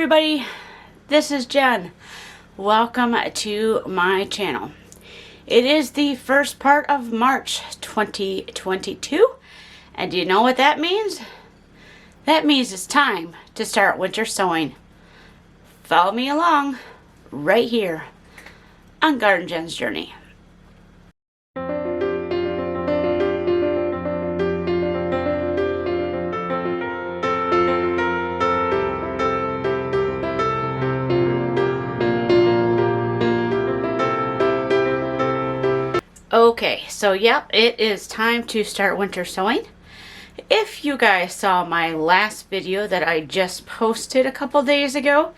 everybody, this is Jen. Welcome to my channel. It is the first part of March 2022, and do you know what that means? That means it's time to start winter sowing. Follow me along right here on Garden Jen's Journey. Okay, so yep, it is time to start winter sowing. If you guys saw my last video that I just posted a couple days ago,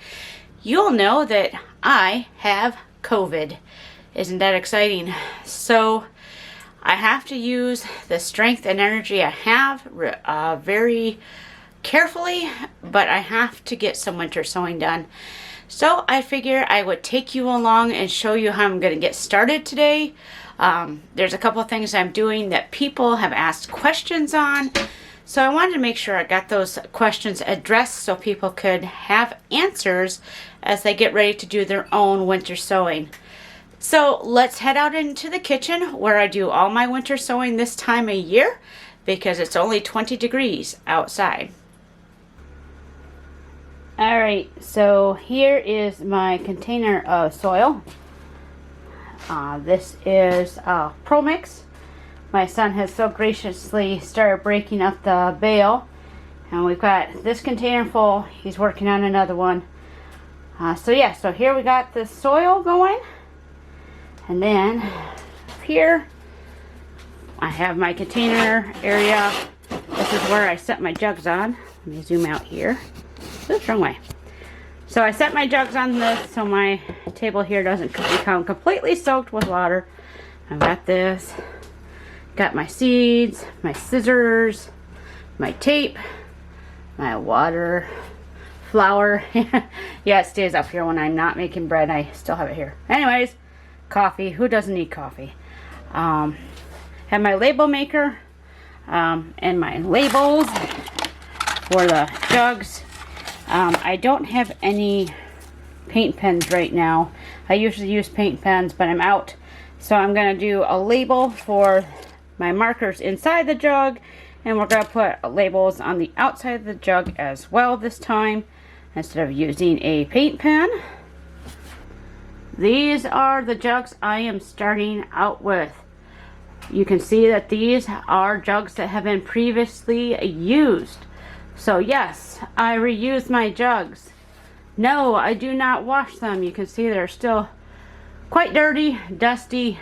you'll know that I have COVID. Isn't that exciting? So I have to use the strength and energy I have very carefully, but I have to get some winter sowing done. So I figure I would take you along and show you how I'm going to get started today. There's a couple of things I'm doing that people have asked questions on. So I wanted to make sure I got those questions addressed so people could have answers as they get ready to do their own winter sowing. So let's head out into the kitchen where I do all my winter sowing this time of year because it's only 20 degrees outside. Alright, so here is my container of soil. This is Pro Mix. My son has so graciously started breaking up the bale, and we've got this container full. He's working on another one. So here we got the soil going, and then here I have my container area. This is where I set my jugs on. Let me zoom out here. Oops, wrong way. So I set my jugs on this so my table here doesn't become completely soaked with water. I've got this. Got my seeds, my scissors, my tape, my water, flour. Yeah, it stays up here when I'm not making bread. I still have it here. Anyways, coffee. Who doesn't need coffee? Have my label maker and my labels for the jugs. I don't have any paint pens right now. I usually use paint pens, but I'm out. So I'm going to do a label for my markers inside the jug, and we're going to put labels on the outside of the jug as well this time, instead of using a paint pen. These are the jugs I am starting out with. You can see that these are jugs that have been previously used. So yes, I reuse my jugs. No, I do not wash them. You can see they're still quite dirty, dusty.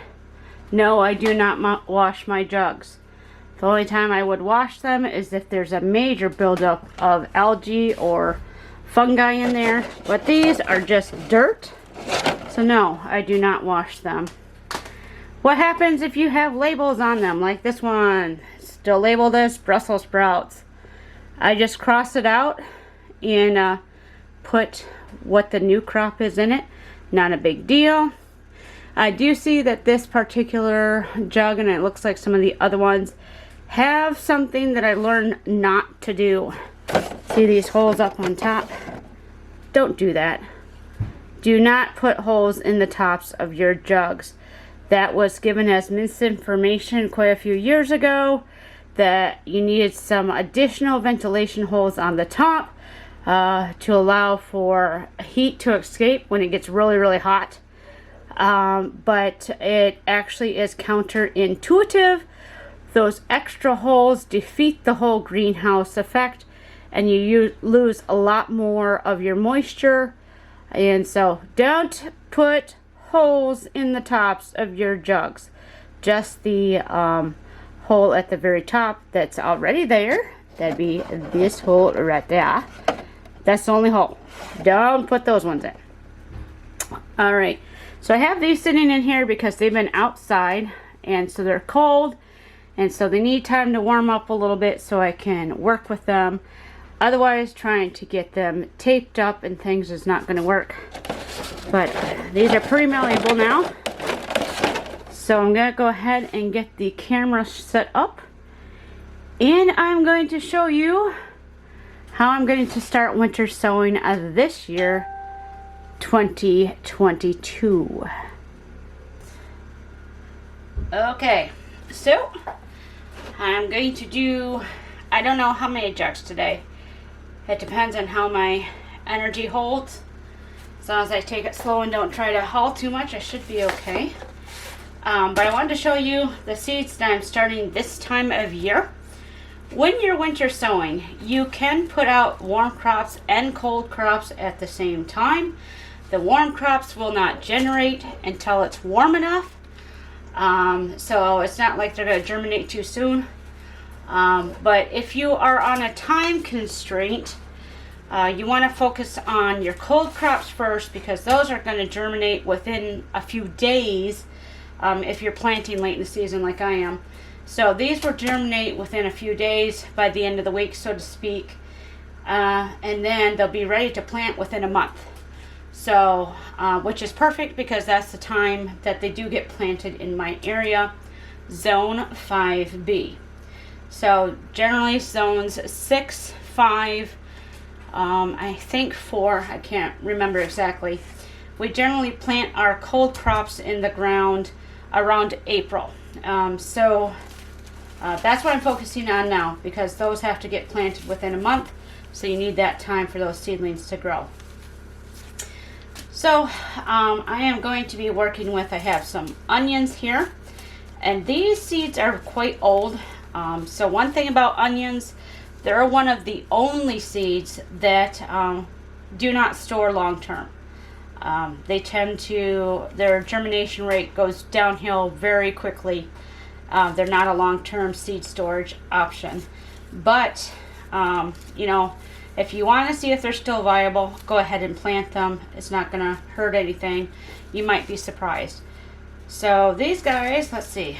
No, I do not wash my jugs. The only time I would wash them is if there's a major buildup of algae or fungi in there. But these are just dirt. So no, I do not wash them. What happens if you have labels on them? Like this one, still labeled as Brussels sprouts. I just cross it out and put what the new crop is in it. Not a big deal. I do see that this particular jug, and it looks like some of the other ones, have something that I learned not to do. See these holes up on top? Don't do that. Do not put holes in the tops of your jugs. That was given as misinformation quite a few years ago, that you needed some additional ventilation holes on the top to allow for heat to escape when it gets really, really hot. But it actually is counterintuitive. Those extra holes defeat the whole greenhouse effect, and you lose a lot more of your moisture. And so don't put holes in the tops of your jugs. Just the hole at the very top that's already there. That'd be this hole right there. That's the only hole. Don't put those ones in. Alright, so I have these sitting in here because they've been outside, and so they're cold, and so they need time to warm up a little bit so I can work with them. Otherwise, trying to get them taped up and things is not going to work. But these are pretty malleable now. So I'm going to go ahead and get the camera set up, and I'm going to show you how I'm going to start winter sowing of this year, 2022. Okay, so I'm going to do, I don't know how many jugs today. It depends on how my energy holds. As long as I take it slow and don't try to haul too much, I should be okay. But I wanted to show you the seeds that I'm starting this time of year. When you're winter sowing, you can put out warm crops and cold crops at the same time. The warm crops will not generate until it's warm enough. So it's not like they're going to germinate too soon. But if you are on a time constraint, you want to focus on your cold crops first, because those are going to germinate within a few days if you're planting late in the season like I am. So these will germinate within a few days, by the end of the week, so to speak. And then they'll be ready to plant within a month. So, which is perfect because that's the time that they do get planted in my area, zone 5B. So generally zones 6, 5, I think 4, I can't remember exactly. We generally plant our cold crops in the ground around April. That's what I'm focusing on now, because those have to get planted within a month. So you need that time for those seedlings to grow. So I am going to be working with, I have some onions here, and these seeds are quite old. So one thing about onions, they're one of the only seeds that do not store long term. They tend to, their germination rate goes downhill very quickly. They're not a long-term seed storage option. But, you know, if you want to see if they're still viable, go ahead and plant them. It's not going to hurt anything. You might be surprised. So these guys, let's see.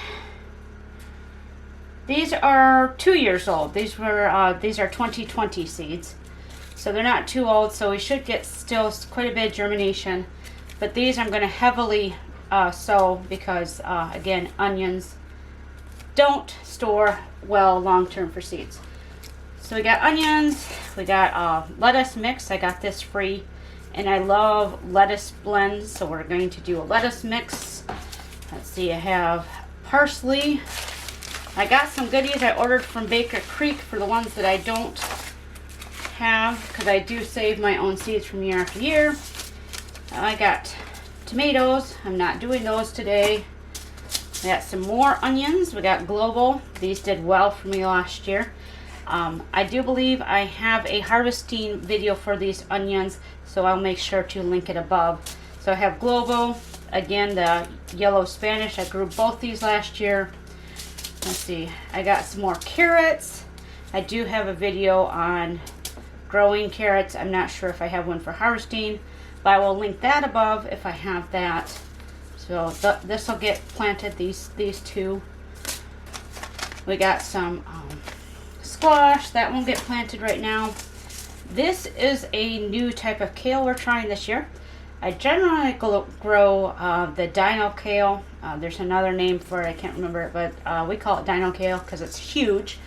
These are 2 years old. These are 2020 seeds. So they're not too old, so we should get still quite a bit of germination. But these I'm going to heavily sow because, again, onions don't store well long-term for seeds. So we got onions, we got lettuce mix. I got this free, and I love lettuce blends, so we're going to do a lettuce mix. Let's see, I have parsley. I got some goodies I ordered from Baker Creek for the ones that I don't have, because I do save my own seeds from year after year. I got tomatoes. I'm not doing those today. We got some more onions. We got Global. These did well for me last year. I do believe I have a harvesting video for these onions, so I'll make sure to link it above. So I have Global, again the yellow Spanish. I grew both these last year. Let's see, I got some more carrots. I do have a video on growing carrots. I'm not sure if I have one for harvesting, but I will link that above if I have that. So this will get planted, these two. We got some squash. That won't get planted right now. This is a new type of kale we're trying this year. I generally grow the dino kale. There's another name for it, I can't remember it, but we call it dino kale because it's huge.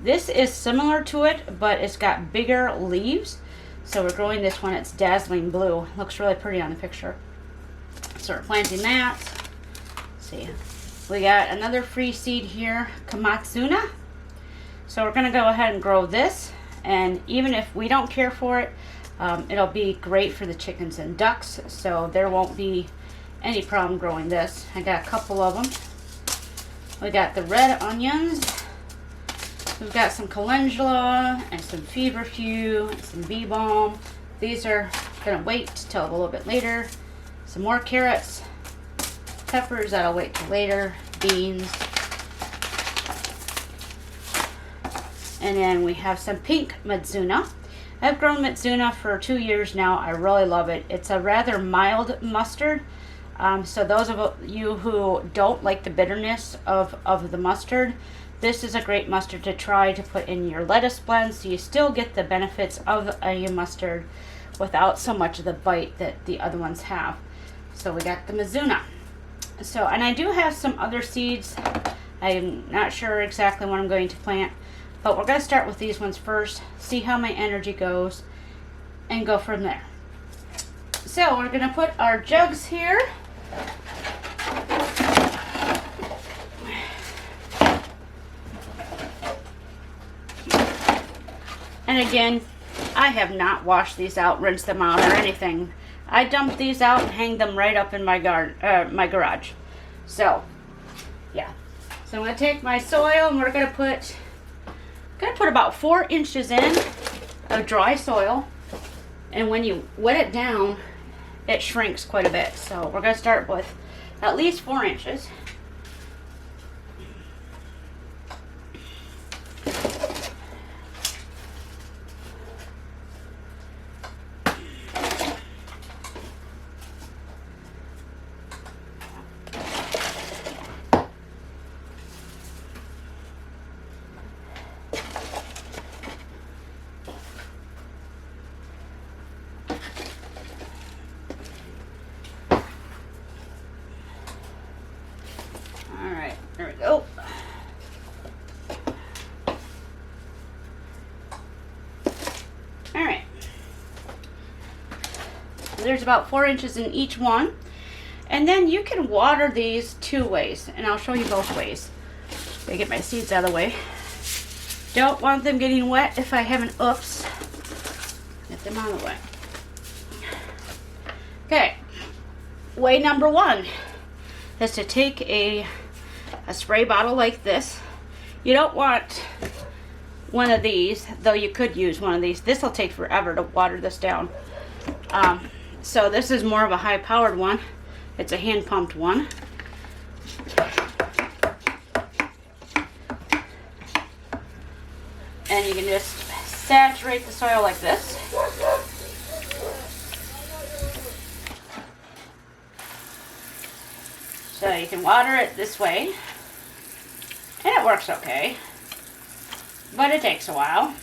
This is similar to it, but it's got bigger leaves. So we're growing this one. It's dazzling blue. Looks really pretty on the picture. So we're planting that. Let's see. We got another free seed here, Kamatsuna. So we're going to go ahead and grow this. And even if we don't care for it, it'll be great for the chickens and ducks. So there won't be any problem growing this. I got a couple of them. We got the red onions. We've got some calendula and some feverfew and some bee balm. These are going to wait till a little bit later. Some more carrots, peppers, that'll wait till later, beans. And then we have some pink Mizuna. I've grown Mizuna for 2 years now. I really love it. It's a rather mild mustard. So those of you who don't like the bitterness of the mustard, this is a great mustard to try to put in your lettuce blend, so you still get the benefits of a mustard without so much of the bite that the other ones have. So we got the Mizuna. So, and I do have some other seeds. I'm not sure exactly what I'm going to plant, But we're going to start with these ones first, see how my energy goes, and go from there. So we're going to put our jugs here. And again, I have not washed these out, rinsed them out or anything. I dumped these out and hang them right up in my my garage. So, yeah. So I'm going to take my soil and we're going to put about 4 inches in of dry soil. And when you wet it down, it shrinks quite a bit. So we're going to start with at least 4 inches. There we go. All right. There's about 4 inches in each one. And then you can water these 2 ways. And I'll show you both ways. Let me get my seeds out of the way. Don't want them getting wet if I haven't, oops. Get them out of the way. Okay. Way number 1 is to take a spray bottle like this. You don't want one of these, though you could use one of these. This will take forever to water this down. So this is more of a high-powered one. It's a hand-pumped one. And you can just saturate the soil like this. So you can water it this way. And it works okay, but it takes a while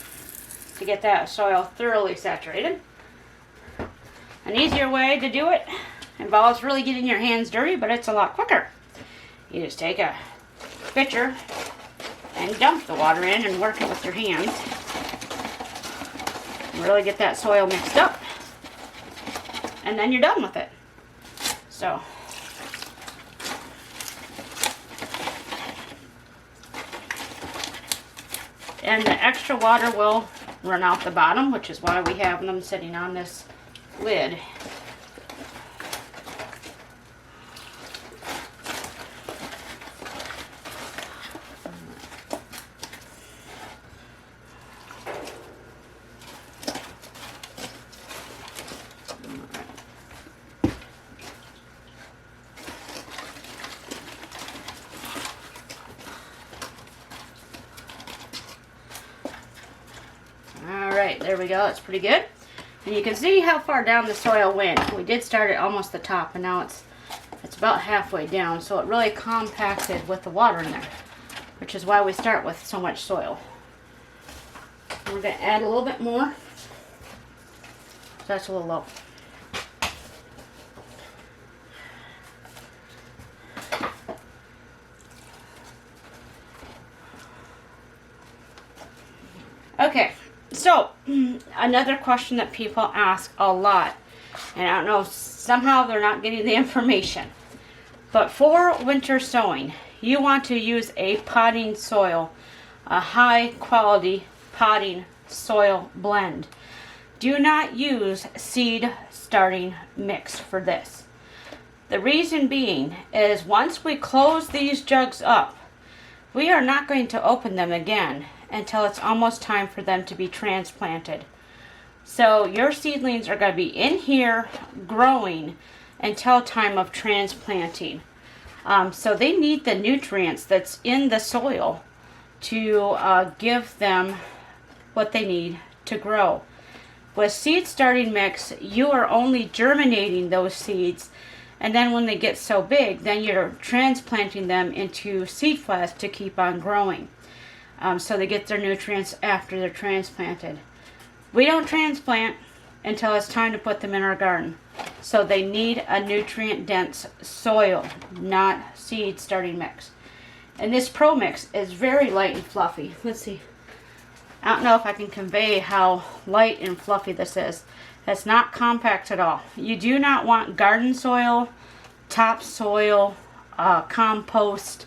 to get that soil thoroughly saturated. An easier way to do it involves really getting your hands dirty, but it's a lot quicker. You just take a pitcher and dump the water in and work it with your hands. Really get that soil mixed up, and then you're done with it. So. And the extra water will run out the bottom, which is why we have them sitting on this lid. Alright, there we go. It's pretty good. And you can see how far down the soil went. We did start at almost the top, and now it's about halfway down. So it really compacted with the water in there, which is why we start with so much soil. We're going to add a little bit more. So that's a little low. Okay. So, another question that people ask a lot, and I don't know, somehow they're not getting the information, but for winter sowing, you want to use a potting soil, a high quality potting soil blend. Do not use seed starting mix for this. The reason being is once we close these jugs up, we are not going to open them again until it's almost time for them to be transplanted. So your seedlings are going to be in here growing until time of transplanting. So they need the nutrients that's in the soil to give them what they need to grow. With seed starting mix, you are only germinating those seeds, and then when they get so big, then you're transplanting them into seed flats to keep on growing. So they get their nutrients after they're transplanted. We don't transplant until it's time to put them in our garden. So they need a nutrient-dense soil, not seed starting mix. And this Pro Mix is very light and fluffy. Let's see. I don't know if I can convey how light and fluffy this is. It's not compact at all. You do not want garden soil, topsoil, compost,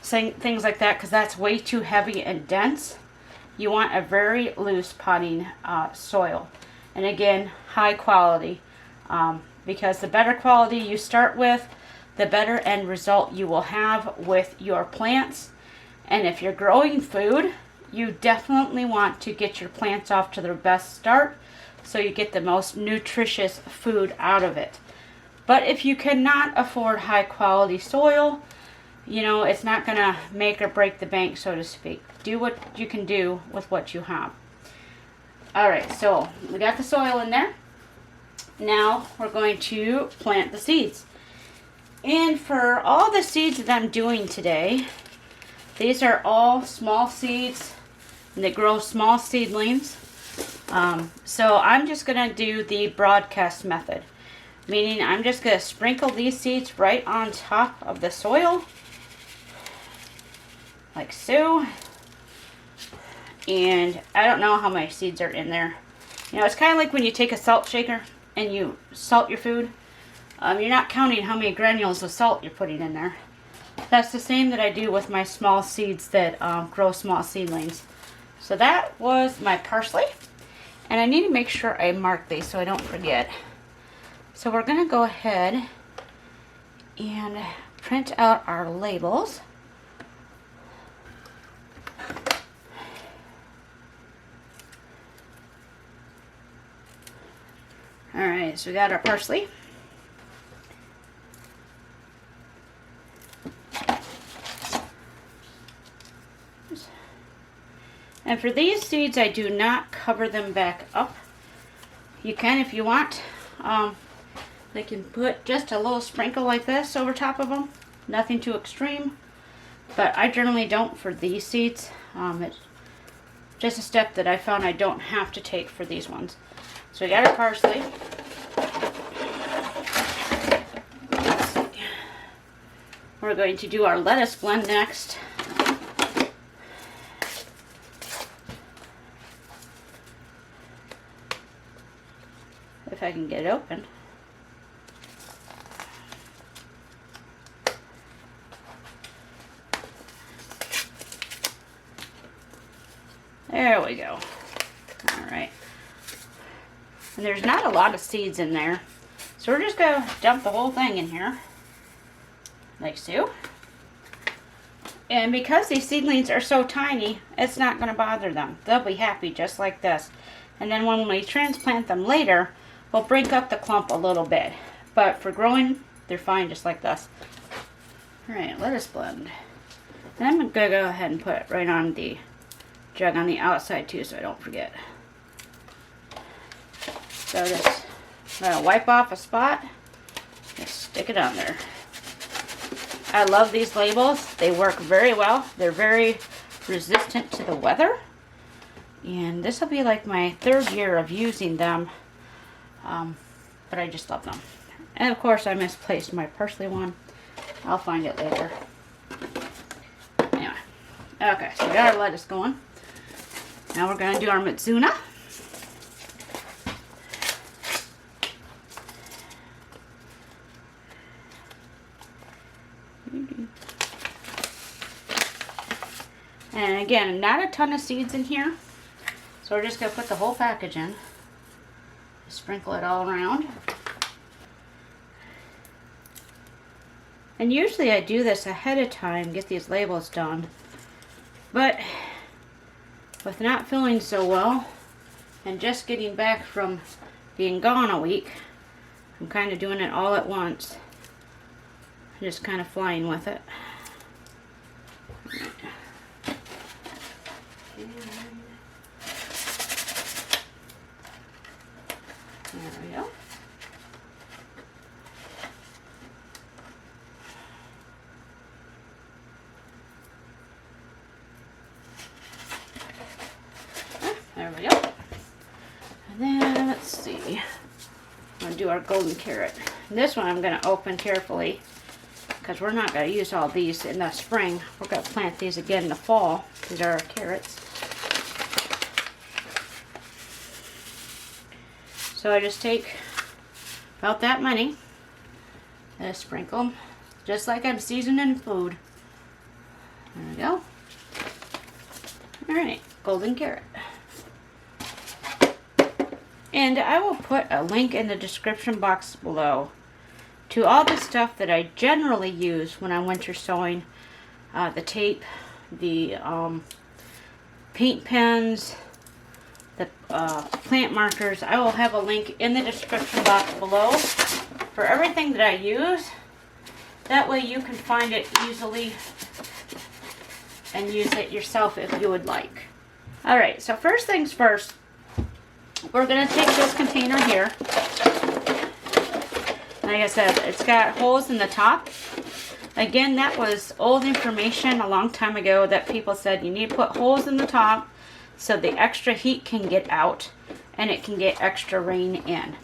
things like that, because that's way too heavy and dense. You want a very loose potting soil. And again, high quality. Because the better quality you start with, the better end result you will have with your plants. And if you're growing food, you definitely want to get your plants off to their best start so you get the most nutritious food out of it. But if you cannot afford high quality soil, you know, it's not going to make or break the bank, so to speak. Do what you can do with what you have. Alright, so we got the soil in there. Now we're going to plant the seeds. And for all the seeds that I'm doing today, these are all small seeds, and they grow small seedlings. So I'm just going to do the broadcast method, meaning I'm just going to sprinkle these seeds right on top of the soil, like so. And I don't know how many seeds are in there. You know, it's kind of like when you take a salt shaker and you salt your food. You're not counting how many granules of salt you're putting in there. That's the same that I do with my small seeds that grow small seedlings. So that was my parsley. And I need to make sure I mark these so I don't forget. So we're going to go ahead and print out our labels. Alright, so we got our parsley. And for these seeds, I do not cover them back up. You can if you want. They can put just a little sprinkle like this over top of them. Nothing too extreme. But I generally don't for these seeds. It's just a step that I found I don't have to take for these ones. So we got our parsley. We're going to do our lettuce blend next. If I can get it open. There we go. Alright. And there's not a lot of seeds in there. So we're just going to dump the whole thing in here. Like so. And because these seedlings are so tiny, it's not going to bother them. They'll be happy just like this. And then when we transplant them later, we'll break up the clump a little bit. But for growing, they're fine just like this. Alright, lettuce blend. And I'm going to go ahead and put it right on the jug on the outside too so I don't forget. So just wipe off a spot. Just stick it on there. I love these labels. They work very well. They're very resistant to the weather. And this will be like my 3rd year of using them. But I just love them. And of course I misplaced my parsley one. I'll find it later. Anyway. Okay, so we got our lettuce going. Now we're going to do our Mizuna. And again, not a ton of seeds in here. So we're just going to put the whole package in. Sprinkle it all around. And usually I do this ahead of time, get these labels done. But with not feeling so well and just getting back from being gone a week, I'm kind of doing it all at once. I'm just kind of flying with it. There we go. There we go. And then let's see. I'm going to do our golden carrot. This one I'm going to open carefully because we're not going to use all these in the spring. We're going to plant these again in the fall. These are our carrots. So I just take about that many and I sprinkle them just like I'm seasoning food. There we go. Alright, golden carrot. And I will put a link in the description box below to all the stuff that I generally use when I'm winter sowing. The tape, the paint pens, the plant markers. I will have a link in the description box below for everything that I use. That way you can find it easily and use it yourself if you would like. Alright, so first things first, we're going to take this container here. Like I said, it's got holes in the top. Again, that was old information a long time ago that people said you need to put holes in the top so the extra heat can get out and it can get extra rain in.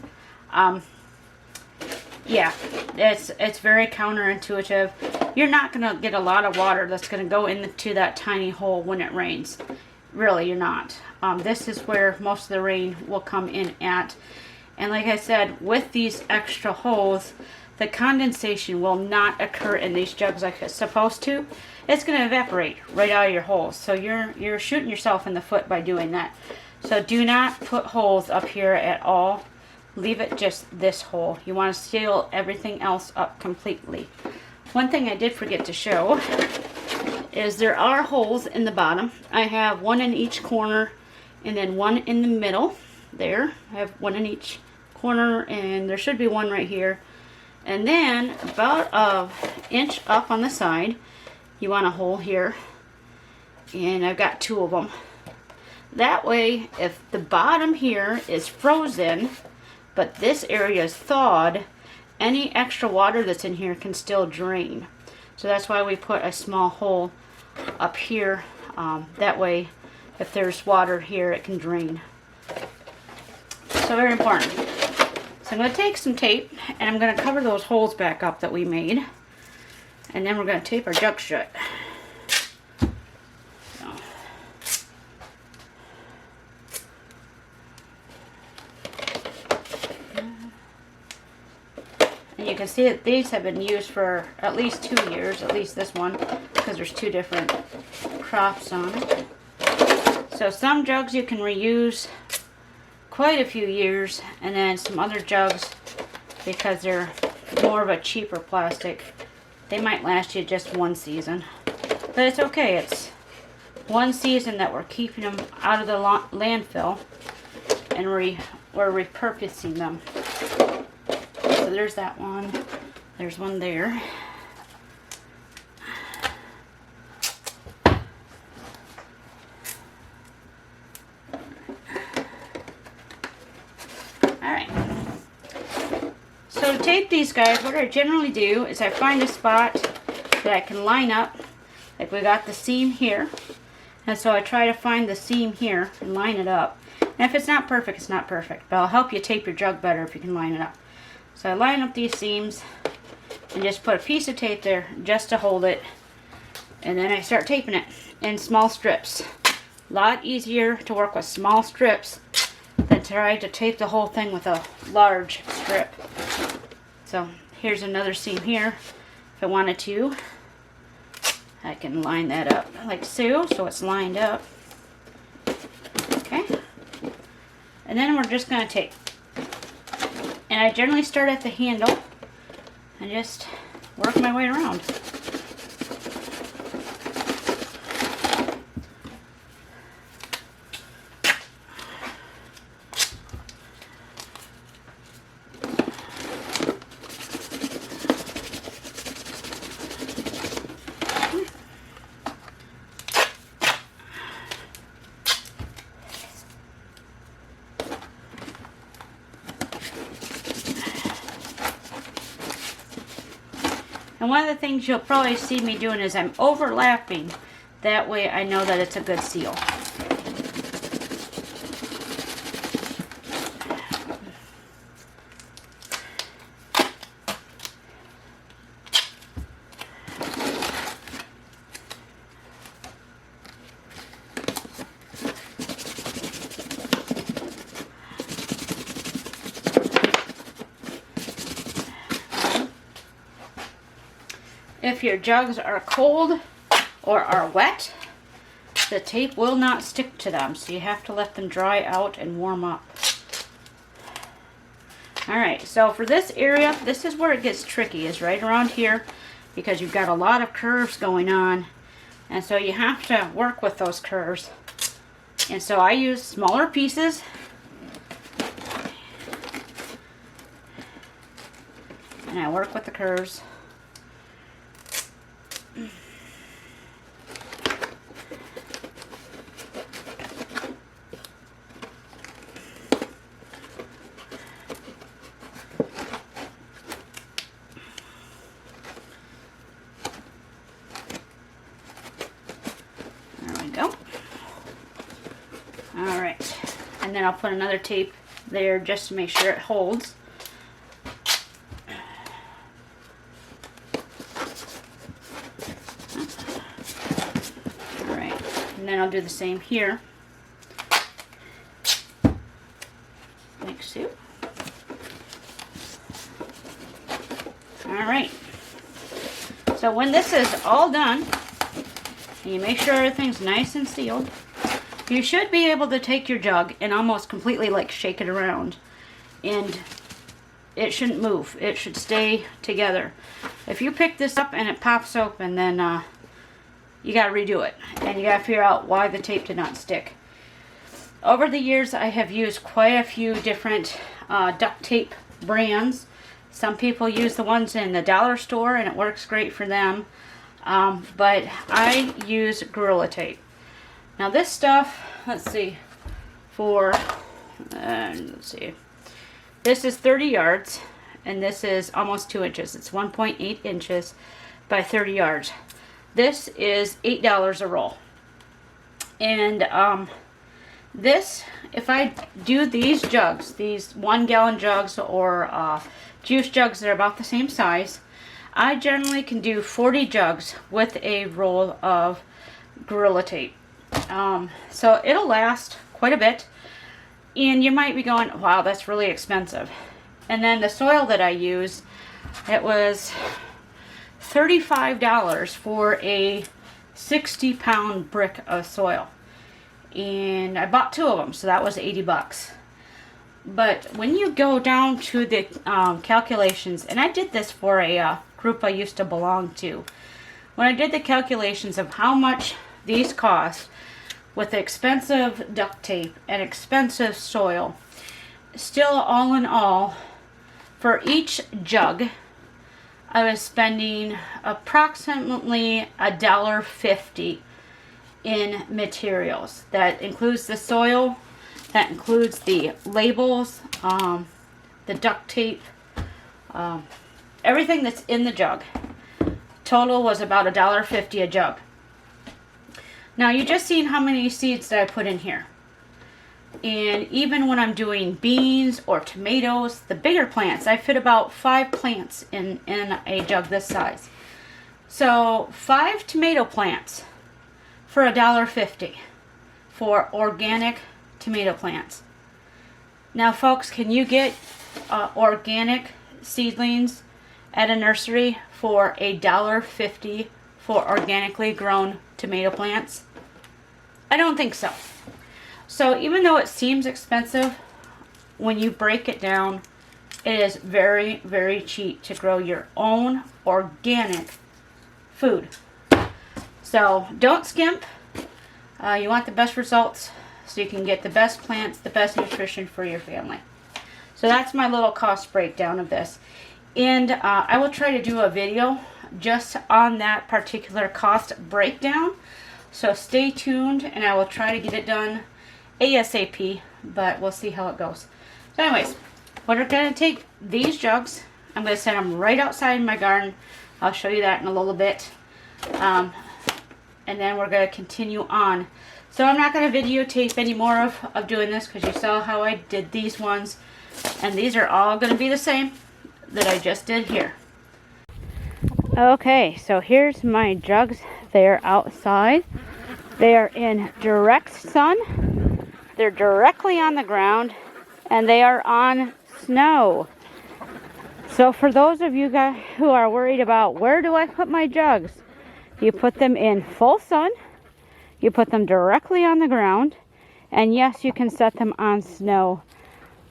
Yeah, it's very counterintuitive. You're not going to get a lot of water that's going to go into that tiny hole when it rains. Really, you're not. This is where most of the rain will come in at. And like I said, with these extra holes, the condensation will not occur in these jugs like it's supposed to. It's going to evaporate right out of your holes. So you're shooting yourself in the foot by doing that. So do not put holes up here at all. Leave it just this hole. You want to seal everything else up completely. One thing I did forget to show is there are holes in the bottom. I have one in each corner and then one in the middle. There, I have one in each corner and there should be one right here. And then about an inch up on the side, you want a hole here. And I've got 2 of them. That way, if the bottom here is frozen, but this area is thawed, any extra water that's in here can still drain. So that's why we put a small hole up here. That way, if there's water here, it can drain. So very important. So I'm going to take some tape and I'm going to cover those holes back up that we made. And then we're going to tape our jug shut. So. And you can see that these have been used for at least 2 years, at least this one, because there's 2 different crops on it. So some jugs you can reuse quite a few years, and then some other jugs, because they're more of a cheaper plastic, they might last you just 1 season. But it's okay, it's 1 season that we're keeping them out of the landfill and we're repurposing them. So there's that one, there's one there. So to tape these guys, what I generally do is I find a spot that I can line up. Like we got the seam here. And so I try to find the seam here and line it up. And if it's not perfect, it's not perfect. But I'll help you tape your jug better if you can line it up. So I line up these seams and just put a piece of tape there just to hold it. And then I start taping it in small strips. A lot easier to work with small strips than try to tape the whole thing with a large strip. So here's another seam here. If I wanted to, I can line that up like so it's lined up. Okay. And then we're just going to tape. And I generally start at the handle and just work my way around. And one of the things you'll probably see me doing is I'm overlapping. That way I know that it's a good seal. if your jugs are cold or are wet, the tape will not stick to them, so you have to let them dry out and warm up. Alright, so for this area, this is where it gets tricky, is right around here, because you've got a lot of curves going on, and so you have to work with those curves. And so I use smaller pieces, and I work with the curves. Alright, and then I'll put another tape there just to make sure it holds. Alright, and then I'll do the same here. Thanks, Sue. Alright, so when this is all done, and you make sure everything's nice and sealed, you should be able to take your jug and almost completely like shake it around, and it shouldn't move. It should stay together. If you pick this up and it pops open, then you gotta redo it, and you gotta figure out why the tape did not stick. Over the years, I have used quite a few different duct tape brands. Some people use the ones in the dollar store and it works great for them, but I use Gorilla Tape. Now this stuff, let's see, this is 30 yards, and this is almost 2 inches. It's 1.8 inches by 30 yards. This is $8 a roll. And this, if I do these jugs, these 1 gallon jugs or juice jugs that are about the same size, I generally can do 40 jugs with a roll of Gorilla Tape. So it'll last quite a bit, and you might be going, wow, that's really expensive. And then the soil that I use, it was $35 for a 60-pound brick of soil, and I bought 2 of them, so that was 80 bucks. But when you go down to the calculations, and I did this for a group I used to belong to, when I did the calculations of how much these cost with expensive duct tape and expensive soil, still all in all, for each jug, I was spending approximately $1.50 in materials. That includes the soil, that includes the labels, the duct tape, everything that's in the jug. Total was about $1.50 a jug. Now you just seen how many seeds that I put in here. And even when I'm doing beans or tomatoes, the bigger plants, I fit about 5 plants in a jug this size. So 5 tomato plants for $1.50 for organic tomato plants. Now folks, can you get organic seedlings at a nursery for $1.50 for organically grown tomato plants? I don't think so. So even though it seems expensive, when you break it down, it is very, very cheap to grow your own organic food. So don't skimp. You want the best results so you can get the best plants, the best nutrition for your family. So that's my little cost breakdown of this. And I will try to do a video just on that particular cost breakdown. So stay tuned, and I will try to get it done ASAP, but we'll see how it goes. So anyways, we're going to take these jugs. I'm going to set them right outside in my garden. I'll show you that in a little bit. And then we're going to continue on. So I'm not going to videotape any more of doing this, because you saw how I did these ones. And these are all going to be the same that I just did here. Okay, so here's my jugs. They're outside. They are in direct sun. They're directly on the ground, and they are on snow. So for those of you guys who are worried about where do I put my jugs, you put them in full sun, you put them directly on the ground, and yes, you can set them on snow.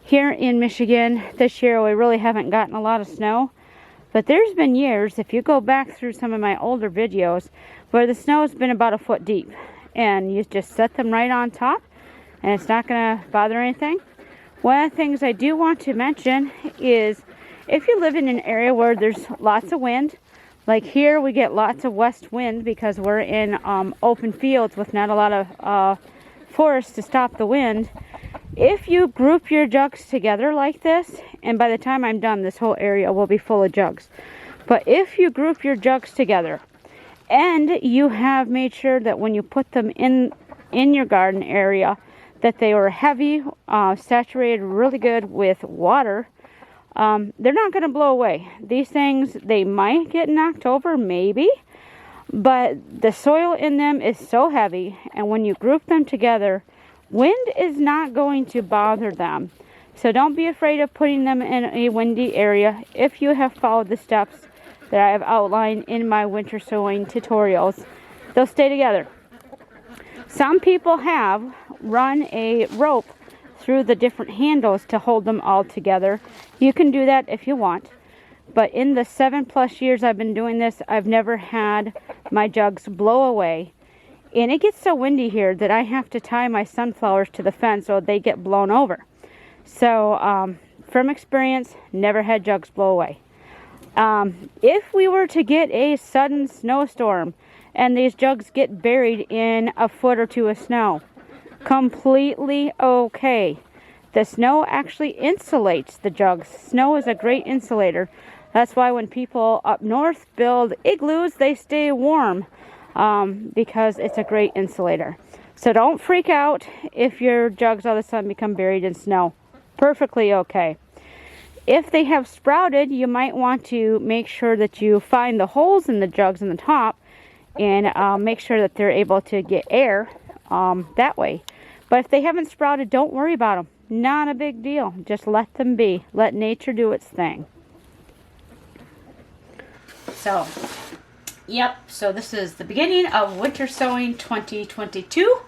Here in Michigan this year we really haven't gotten a lot of snow, but there's been years, if you go back through some of my older videos, where the snow has been about a foot deep, and you just set them right on top and it's not going to bother anything. One of the things I do want to mention is if you live in an area where there's lots of wind, like here we get lots of west wind because we're in open fields with not a lot of forest to stop the wind. If you group your jugs together like this, and by the time I'm done this whole area will be full of jugs, but if you group your jugs together and you have made sure that when you put them in your garden area that they were heavy, saturated really good with water, they're not going to blow away. These things, they might get knocked over, maybe, but the soil in them is so heavy, and when you group them together, wind is not going to bother them. So don't be afraid of putting them in a windy area if you have followed the steps that I have outlined in my winter sowing tutorials. They'll stay together. Some people have run a rope through the different handles to hold them all together. You can do that if you want. But in the 7+ years I've been doing this, I've never had my jugs blow away. And it gets so windy here that I have to tie my sunflowers to the fence so they get blown over. So from experience, never had jugs blow away. If we were to get a sudden snowstorm and these jugs get buried in a foot or two of snow, completely okay. The snow actually insulates the jugs. Snow is a great insulator. That's why when people up north build igloos, they stay warm because it's a great insulator. So don't freak out if your jugs all of a sudden become buried in snow. Perfectly okay. If they have sprouted, you might want to make sure that you find the holes in the jugs in the top and make sure that they're able to get air that way. But if they haven't sprouted, don't worry about them. Not a big deal. Just let them be. Let nature do its thing. So, yep. So this is the beginning of Winter Sowing 2022.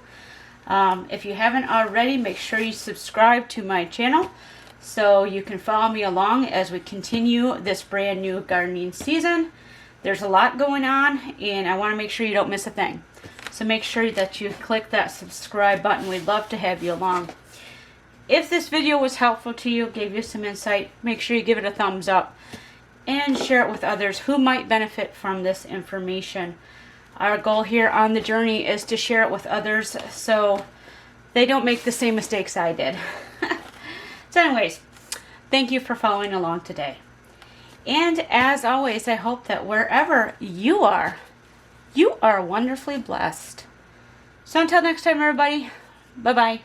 If you haven't already, make sure you subscribe to my channel so you can follow me along as we continue this brand new gardening season. There's a lot going on, and I want to make sure you don't miss a thing. So make sure that you click that subscribe button. We'd love to have you along. If this video was helpful to you, gave you some insight, make sure you give it a thumbs up and share it with others who might benefit from this information. Our goal here on the journey is to share it with others so they don't make the same mistakes I did. So anyways, thank you for following along today. And as always, I hope that wherever you are wonderfully blessed. So until next time, everybody, bye-bye.